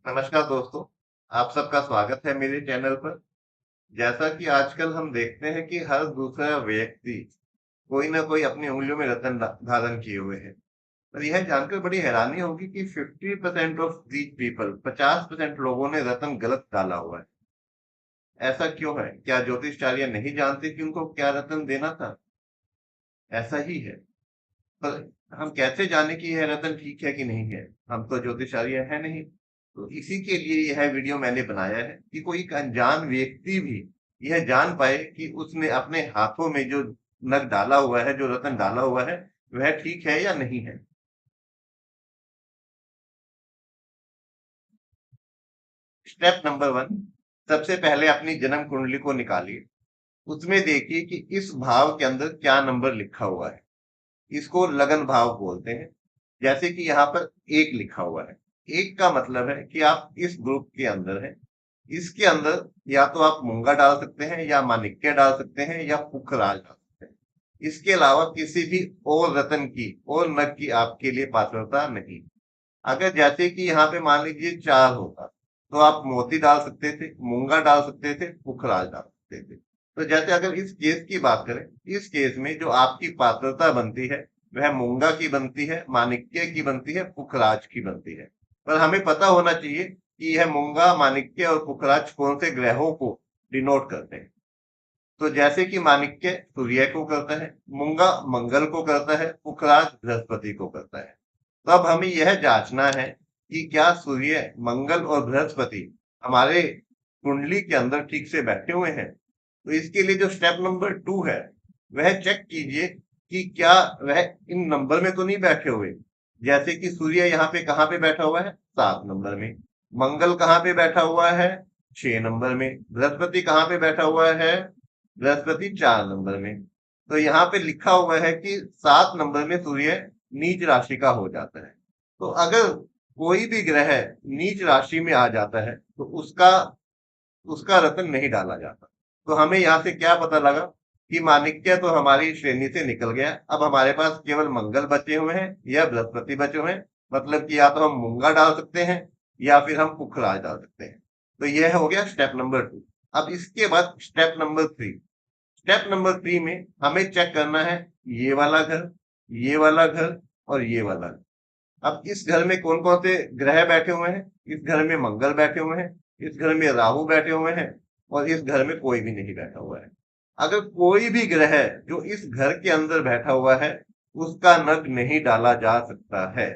नमस्कार दोस्तों, आप सबका स्वागत है मेरे चैनल पर। जैसा कि आजकल हम देखते हैं कि हर दूसरा व्यक्ति कोई ना कोई अपनी उंगलियों में रत्न धारण किए हुए है। और यह जानकर बड़ी हैरानी होगी कि 50% ऑफ दीज पीपल 50% लोगों ने रत्न गलत डाला हुआ है। ऐसा क्यों है? क्या ज्योतिषाचार्य नहीं जानते कि उनको क्या रत्न देना था? ऐसा ही है। पर हम कैसे जाने कि यह रत्न ठीक है कि नहीं है? हम तो ज्योतिषाचार्य है नहीं। तो इसी के लिए यह वीडियो मैंने बनाया है कि कोई एक अनजान व्यक्ति भी यह जान पाए कि उसने अपने हाथों में जो नग डाला हुआ है, जो रत्न डाला हुआ है, वह ठीक है या नहीं है। स्टेप नंबर 1, सबसे पहले अपनी जन्म कुंडली को निकालिए। उसमें देखिए कि इस भाव के अंदर क्या नंबर लिखा हुआ है। इसको लगन भाव बोलते हैं। जैसे कि यहाँ पर 1 लिखा हुआ है। 1 का मतलब है कि आप इस ग्रुप के अंदर हैं। इसके अंदर या तो आप मूंगा डाल सकते हैं, या माणिक्य डाल सकते हैं, या पुखराज डाल सकते हैं। इसके अलावा किसी भी और रत्न की और नग की आपके लिए पात्रता नहीं। अगर जैसे कि यहाँ पे मान लीजिए 4 होता, तो आप मोती डाल सकते थे, मूंगा डाल सकते थे, पुखराज डाल सकते थे। तो जैसे अगर इस केस की बात करें, इस केस में जो आपकी पात्रता बनती है, वह मूंगा की बनती है, माणिक्य की बनती है, पुखराज की बनती है। पर हमें पता होना चाहिए कि यह मूंगा, माणिक्य और पुखराज कौन से ग्रहों को डिनोट करते हैं। तो जैसे कि माणिक्य सूर्य को करता है, मूंगा मंगल को करता है, पुखराज बृहस्पति को करता है। तो अब हमें यह जांचना है कि क्या सूर्य, मंगल और बृहस्पति हमारे कुंडली के अंदर ठीक से बैठे हुए हैं। तो इसके लिए जो स्टेप नंबर 2 है, वह चेक कीजिए कि क्या वह इन नंबर में तो नहीं बैठे हुए। जैसे कि सूर्य यहाँ पे कहाँ पे बैठा हुआ है? 7 नंबर में। मंगल कहाँ पे बैठा हुआ है? 6 नंबर में। बृहस्पति कहाँ पे बैठा हुआ है? बृहस्पति 4 नंबर में। तो यहाँ पे लिखा हुआ है कि 7 नंबर में सूर्य नीच राशि का हो जाता है। तो अगर कोई भी ग्रह नीच राशि में आ जाता है, तो उसका उसका रत्न नहीं डाला जाता। तो हमें यहाँ से क्या पता लगा कि माणिक्य तो हमारी श्रेणी से निकल गया। अब हमारे पास केवल मंगल बचे हुए हैं या बृहस्पति बचे हुए हैं। मतलब कि या तो हम मूंगा डाल सकते हैं, या फिर हम पुखराज डाल सकते हैं। तो यह हो गया स्टेप नंबर 2। अब इसके बाद स्टेप नंबर 3। स्टेप नंबर 3 में हमें चेक करना है ये वाला घर, ये वाला घर और ये वाला घर। अब इस घर में कौन कौन से ग्रह बैठे हुए हैं? इस घर में मंगल बैठे हुए हैं, इस घर में राहु बैठे हुए हैं, और इस घर में कोई भी नहीं बैठा हुआ है। अगर कोई भी ग्रह जो इस घर के अंदर बैठा हुआ है, उसका नग नहीं डाला जा सकता है।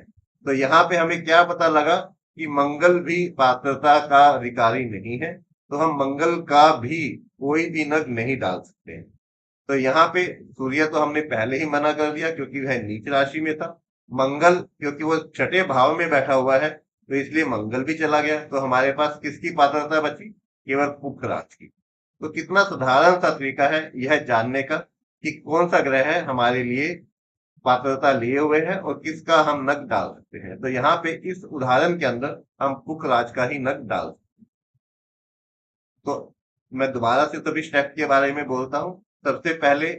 तो यहाँ पे हमें क्या पता लगा कि मंगल भी पात्रता का अधिकारी नहीं है। तो हम मंगल का भी कोई भी नग नहीं डाल सकते हैं। तो यहाँ पे सूर्य तो हमने पहले ही मना कर दिया क्योंकि वह नीच राशि में था। मंगल क्योंकि वो छठे भाव में बैठा हुआ है, तो इसलिए मंगल भी चला गया। तो हमारे पास किसकी पात्रता बची? केवल पुख राज की। तो कितना साधारण सा तरीका है यह जानने का कि कौन सा ग्रह है हमारे लिए पात्रता लिए हुए है और किसका हम नग डाल सकते हैं। तो यहाँ पे इस उदाहरण के अंदर हम पुख राज का ही नग डाल सकते हैं। तो मैं दोबारा से सभी स्टेप के बारे में बोलता हूँ। सबसे पहले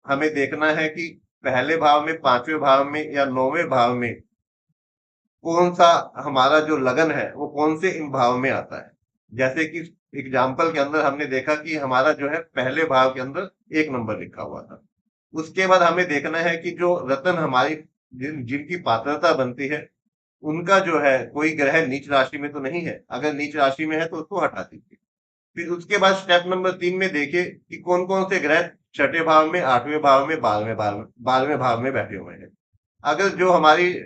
हमें देखना है कि पहले भाव में, पांचवें भाव में या 9वें भाव में कौन सा हमारा जो लगन है वो कौन से इन भाव में आता है। जैसे कि एग्जाम्पल के अंदर हमने देखा कि हमारा जो है पहले भाव के अंदर 1 नंबर लिखा हुआ था। उसके बाद हमें देखना है कि जो रत्न हमारी जिनकी पात्रता बनती है, उनका जो है कोई ग्रह नीच राशि में तो नहीं है। अगर नीच राशि में है तो उसको हटा दीजिए। फिर उसके बाद स्टेप नंबर 3 में देखिए कि कौन कौन से ग्रह छठे भाव में, 8वें भाव में, 12वें भाव में बैठे हुए हैं। अगर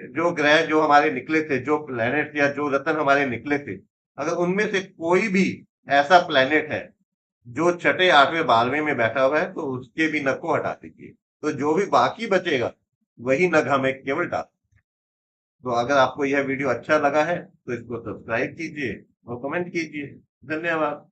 जो ग्रह जो हमारे निकले थे, जो प्लेनेट या जो रत्न हमारे निकले थे, अगर उनमें से कोई भी ऐसा प्लेनेट है जो छठे, 8वें, 12वें में बैठा हुआ है, तो उसके भी नग को हटा दीजिए। तो जो भी बाकी बचेगा वही नग हमें केवल डाल। तो अगर आपको यह वीडियो अच्छा लगा है तो इसको सब्सक्राइब कीजिए और कमेंट कीजिए। धन्यवाद।